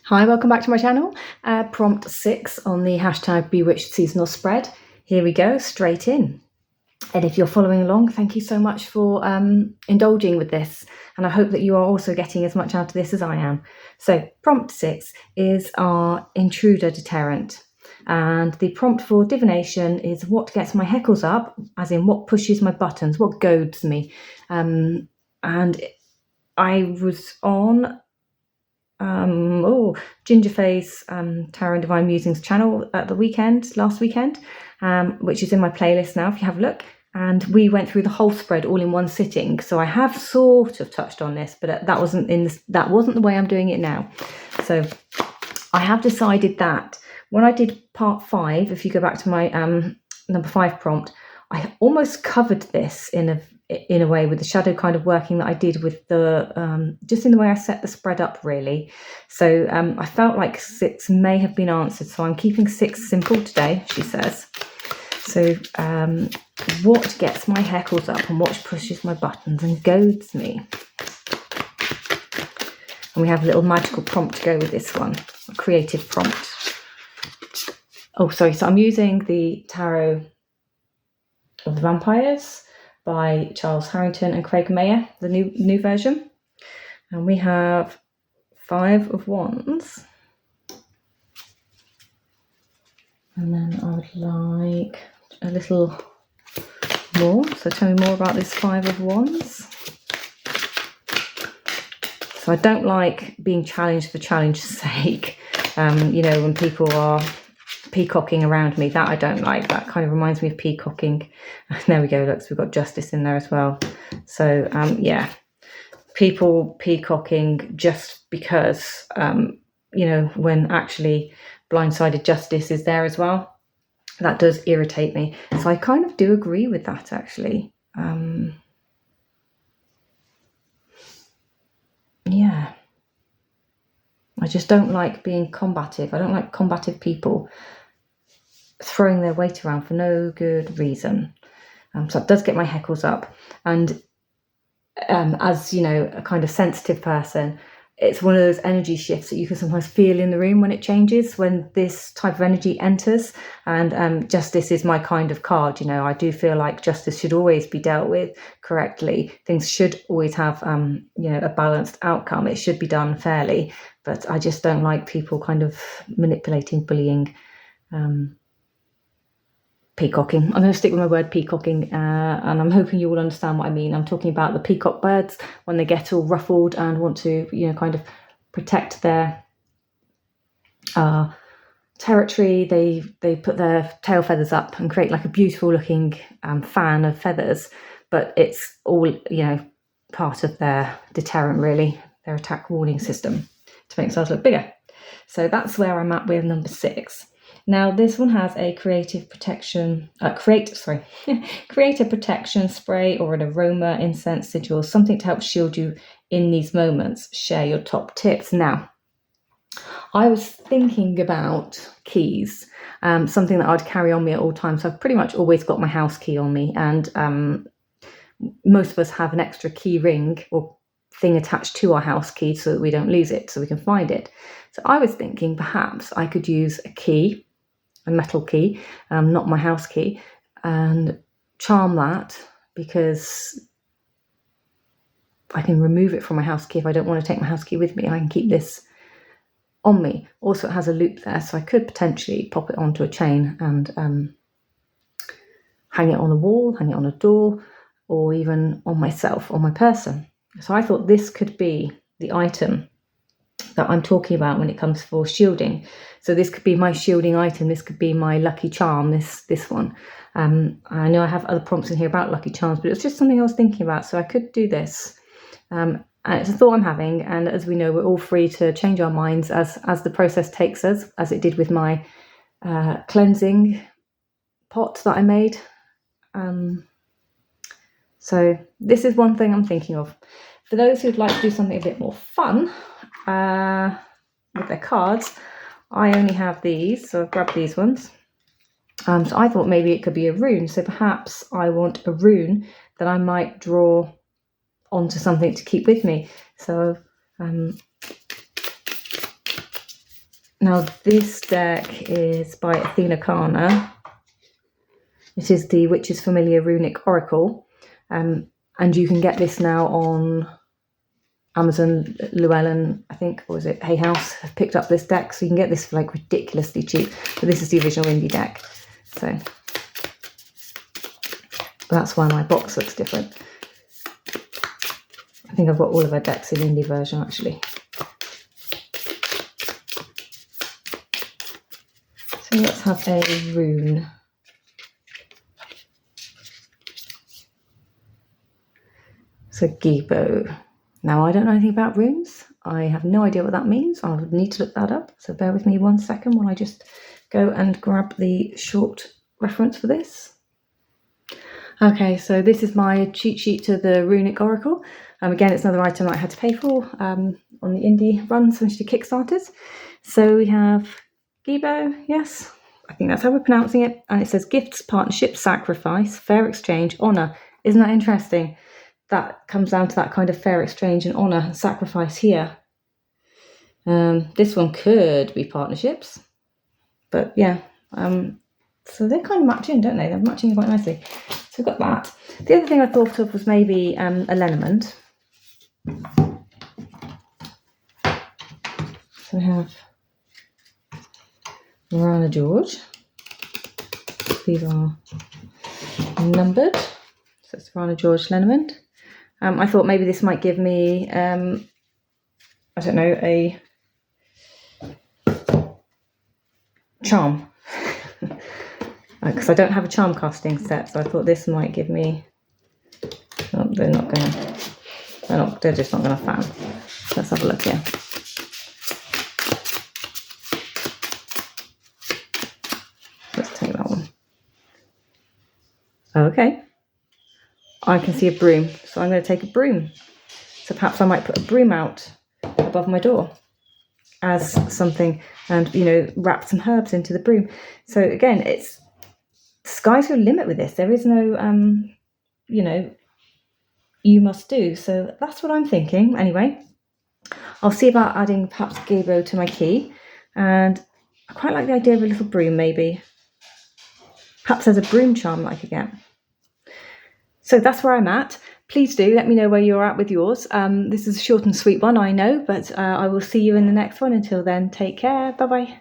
Hi, welcome back to my channel. Prompt 6 on the hashtag Bewitched Seasonal Spread. Here we go, straight in. And if you're following along, thank you so much for indulging with this. And I hope that you are also getting as much out of this as I am. So prompt 6 is our intruder deterrent. And the prompt for divination is what gets my heckles up, as in what pushes my buttons, what goads me. And I was on Gingerface Tarot and Divine Musings channel at the last weekend, which is in my playlist now if you have a look, and we went through the whole spread all in one sitting. So I have sort of touched on this, but that wasn't the way I'm doing it now. So I have decided that when I did part 5, if you go back to my number 5 prompt, I almost covered this in a way with the shadow kind of working that I did with the just in the way I set the spread up, really. So I felt like 6 may have been answered, so I'm keeping 6 simple today, she says. So what gets my heckles up and what pushes my buttons and goads me? And we have a little magical prompt to go with this one, a creative prompt. Oh, sorry, so I'm using the Tarot of the Vampires by Charles Harrington and Craig Mayer, the new version. And we have 5 of Wands. And then I would like a little more. So tell me more about this 5 of Wands. So I don't like being challenged for challenge's sake. When people are peacocking around me, that I don't like. That kind of reminds me of peacocking. There we go, look, so we've got justice in there as well. So people peacocking just because when actually blindsided justice is there as well, that does irritate me. So I kind of do agree with that, actually. I just don't like being combative. I don't like combative people throwing their weight around for no good reason. So it does get my heckles up. And as you know, a kind of sensitive person, it's one of those energy shifts that you can sometimes feel in the room when it changes, when this type of energy enters. And justice is my kind of card. I do feel like justice should always be dealt with correctly. Things should always have a balanced outcome. It should be done fairly. But I just don't like people kind of manipulating, bullying, peacocking. I'm going to stick with my word peacocking, and I'm hoping you all understand what I mean. I'm talking about the peacock birds when they get all ruffled and want to, kind of protect their territory. They put their tail feathers up and create like a beautiful looking fan of feathers, but it's all, part of their deterrent, really, their attack warning system to make themselves look bigger. So that's where I'm at with number 6. Now this one has a creative protection, creative protection spray or an aroma incense sigil, something to help shield you in these moments. Share your top tips. Now, I was thinking about keys, something that I'd carry on me at all times. So I've pretty much always got my house key on me, and most of us have an extra key ring or thing attached to our house key so that we don't lose it, so we can find it. So I was thinking perhaps I could use a key, a metal key, not my house key, and charm that, because I can remove it from my house key if I don't want to take my house key with me. I can keep this on me. Also, it has a loop there, so I could potentially pop it onto a chain and hang it on the wall, hang it on a door, or even on myself, on my person. So I thought this could be the item that I'm talking about when it comes for shielding. So this could be my shielding item. This could be my lucky charm, this one. I know I have other prompts in here about lucky charms, but it's just something I was thinking about. So I could do this. And it's a thought I'm having. And as we know, we're all free to change our minds as the process takes us, as it did with my cleansing pot that I made. So this is one thing I'm thinking of. For those who'd like to do something a bit more fun with their cards, I only have these, so I've grabbed these ones. So I thought maybe it could be a rune. So perhaps I want a rune that I might draw onto something to keep with me. So Now this deck is by Arcana. It is the Witch's Familiar Runic Oracle, and you can get this now on Amazon. Llewellyn, I think, or was it Hay House, have picked up this deck, so you can get this for like ridiculously cheap. But this is the original indie deck, so that's why my box looks different. I think I've got all of our decks in indie version actually. So let's have a rune. So Gibo. Now I don't know anything about runes. I have no idea what that means. I would need to look that up. So bear with me 1 second while I just go and grab the short reference for this. Okay, so this is my cheat sheet to the Runic Oracle. Again, it's another item that I had to pay for on the indie runs when she did Kickstarters. So we have Gibo, yes, I think that's how we're pronouncing it. And it says gifts, partnership, sacrifice, fair exchange, honour. Isn't that interesting? That comes down to that kind of fair exchange and honour and sacrifice here. This one could be partnerships, but yeah. So they're kind of matching, don't they? They're matching quite nicely. So we've got that. The other thing I thought of was maybe a Lenormand. So we have Rana George. These are numbered. So it's Rana George Lenormand. I thought maybe this might give me, I don't know, a charm. Because I don't have a charm casting set, so I thought this might give me. Oh, they're just not gonna fan. Let's have a look here. Let's take that one. Okay. I can see a broom, so I'm going to take a broom. So perhaps I might put a broom out above my door as something, and wrap some herbs into the broom. So again, it's sky's your limit with this. There is no you must do. So that's what I'm thinking. Anyway, I'll see about adding perhaps Gabo to my key, and I quite like the idea of a little broom maybe. Perhaps there's a broom charm that I could get. So that's where I'm at. Please do let me know where you're at with yours. This is a short and sweet one, I know, but I will see you in the next one. Until then, take care. Bye-bye.